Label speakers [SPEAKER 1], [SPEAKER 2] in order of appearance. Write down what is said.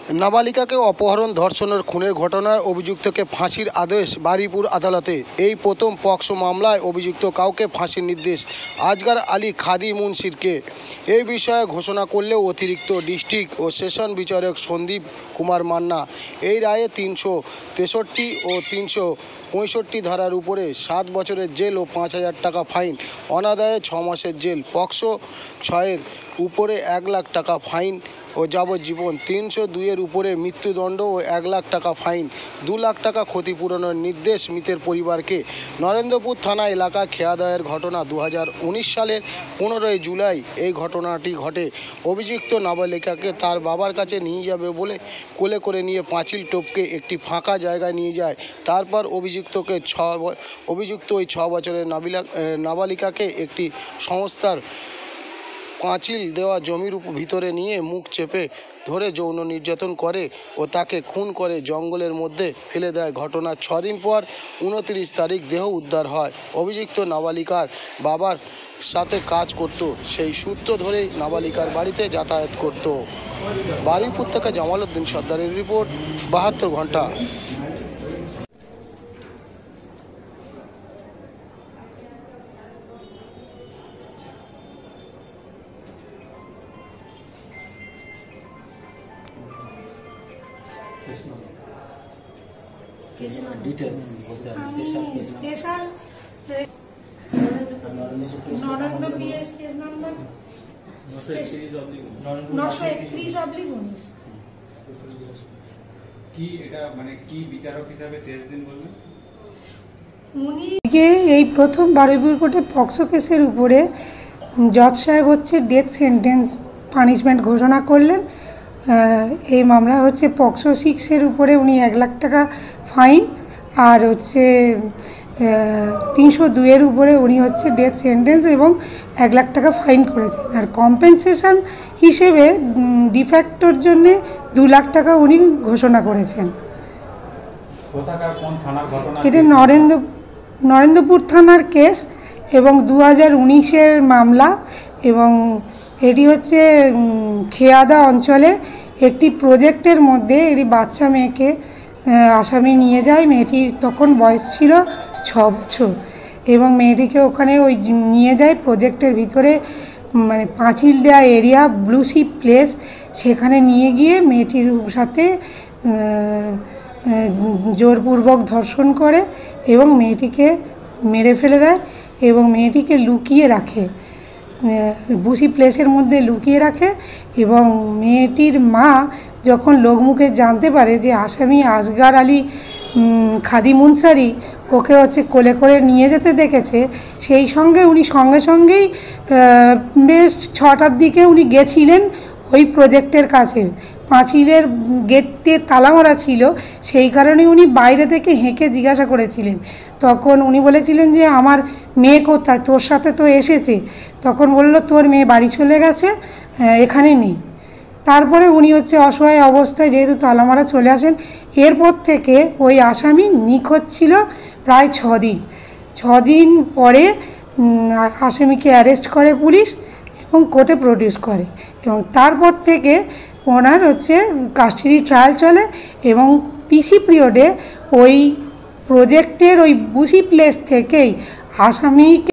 [SPEAKER 1] নাবালিকাকে অপহরণ ধর্ষণের খুনের ঘটনায় অভিযুক্তকে ফাঁসির আদেশ বারুইপুর আদালতে। এই প্রথম পক্সো মামলায় অভিযুক্ত কাউকে ফাঁসির নির্দেশ আসগার আলী খাদি মুন্সিরকে। এই বিষয়ে ঘোষণা করলেও অতিরিক্ত ডিস্ট্রিক্ট ও সেশন বিচারক সন্দীপ কুমার মান্না এই রায়ে 363 ও 365 ধারার উপরে 7 বছরের জেল ও 5,000 টাকা ফাইন, অনাদায়ে 6 মাসের জেল, পক্সো 6-এর উপরে 1 লাখ টাকা ফাইন ও যাবজ্জীবন, 302-এর উপরে মৃত্যুদণ্ড ও 1 লাখ টাকা ফাইন, 2 লাখ টাকা ক্ষতিপূরণের নির্দেশ মৃতের পরিবারকে। নরেন্দ্রপুর থানা এলাকা খেয়াদয়ের ঘটনা 2019 সালের 15 জুলাই এই ঘটনাটি ঘটে। অভিযুক্ত নাবালিকাকে তার বাবার কাছে নিয়ে যাবে বলে কোলে করে নিয়ে পাঁচিল টপকে একটি ফাঁকা জায়গায় নিয়ে যায়। তারপর অভিযুক্ত ওই 6 বছরের নাবালিকাকে একটি সংস্থার পাঁচিল দেওয়া জমির ভিতরে নিয়ে মুখ চেপে ধরে যৌন নির্যাতন করে ও তাকে খুন করে জঙ্গলের মধ্যে ফেলে দেয়। ঘটনার 6 দিন পর 29 তারিখ দেহ উদ্ধার হয়। অভিযুক্ত নাবালিকার বাবার সাথে কাজ করত, সেই সূত্র ধরেই নাবালিকার বাড়িতে যাতায়াত করত। বারুইপুর থেকে জামাল উদ্দিন সর্দারের রিপোর্ট, 72 ঘন্টা।
[SPEAKER 2] Details special Narendra PS case number 931/19
[SPEAKER 3] কি এটা মানে কি বিচারক হিসাবে শেষ দিন বললেন
[SPEAKER 2] উনি এই প্রথম বারুইপুর কোর্টে পক্সো কেসের উপরে জজ সাহেব হচ্ছে ডেথ সেন্টেন্স পানিশমেন্ট ঘোষণা করলেন। এই মামলা হচ্ছে পক্সো 6-এর উপরে উনি 1 লাখ টাকা ফাইন আর হচ্ছে 302-এর উপরে উনি হচ্ছে ডেথ সেন্টেন্স এবং 1 লাখ টাকা ফাইন করেছেন। আর কম্পেনসেশন হিসেবে ডিফ্যাক্টর জন্যে 2 লাখ টাকা উনি ঘোষণা করেছেন। এটা নরেন্দ্রপুর থানার কেস এবং 2019-এর মামলা এবং এটি হচ্ছে খেয়াদা অঞ্চলে একটি প্রজেক্টের মধ্যে এটি বাচ্চা মেয়েকে আসামি নিয়ে যায়। মেয়েটির তখন বয়স ছিল 6 বছর এবং মেয়েটিকে ওখানে নিয়ে যায় প্রজেক্টের ভিতরে, মানে পাঁচিল দেওয়া এরিয়া ব্লুসি প্লেস, সেখানে নিয়ে গিয়ে মেয়েটির সাথে জোরপূর্বক ধর্ষণ করে এবং মেয়েটিকে মেরে ফেলে দেয় এবং মেয়েটিকে লুকিয়ে রাখে, বুসি প্লেসের মধ্যে লুকিয়ে রাখে। এবং মেয়েটির মা যখন লোকমুখে জানতে পারে যে আসামি আসগার আলী খাদি মুন্সারি ওকে হচ্ছে কোলে করে নিয়ে যেতে দেখেছে, সেই সঙ্গে উনি সঙ্গেই বেশ 6টার দিকে উনি গেছিলেন ওই প্রজেক্টের কাছে। পাঁচিলের গেটে তালা মারা ছিল, সেই কারণে উনি বাইরে থেকে হেঁকে জিজ্ঞাসা করেছিলেন। তখন উনি বলেছিলেন যে আমার মেয়ে কোথায়, তোর সাথে তো এসেছে। তখন বলল তোর মেয়ে বাড়ি চলে গেছে, এখানে নেই। তারপরে উনি হচ্ছে অসহায় অবস্থায় যেহেতু তালা মারা চলে আসেন, এরপর থেকে ওই আসামি নিখোঁজ ছিল প্রায় 6 দিন। 6 দিন পরে আসামিকে অ্যারেস্ট করে পুলিশ এবং কোর্টে প্রডিউস করে এবং তারপর থেকে ওনার হচ্ছে কাস্টাডি ট্রায়াল চলে এবং পিসি পিরিয়ডে ওই প্রজেক্টের ওই বুসি প্লেস থেকেই আসামিকে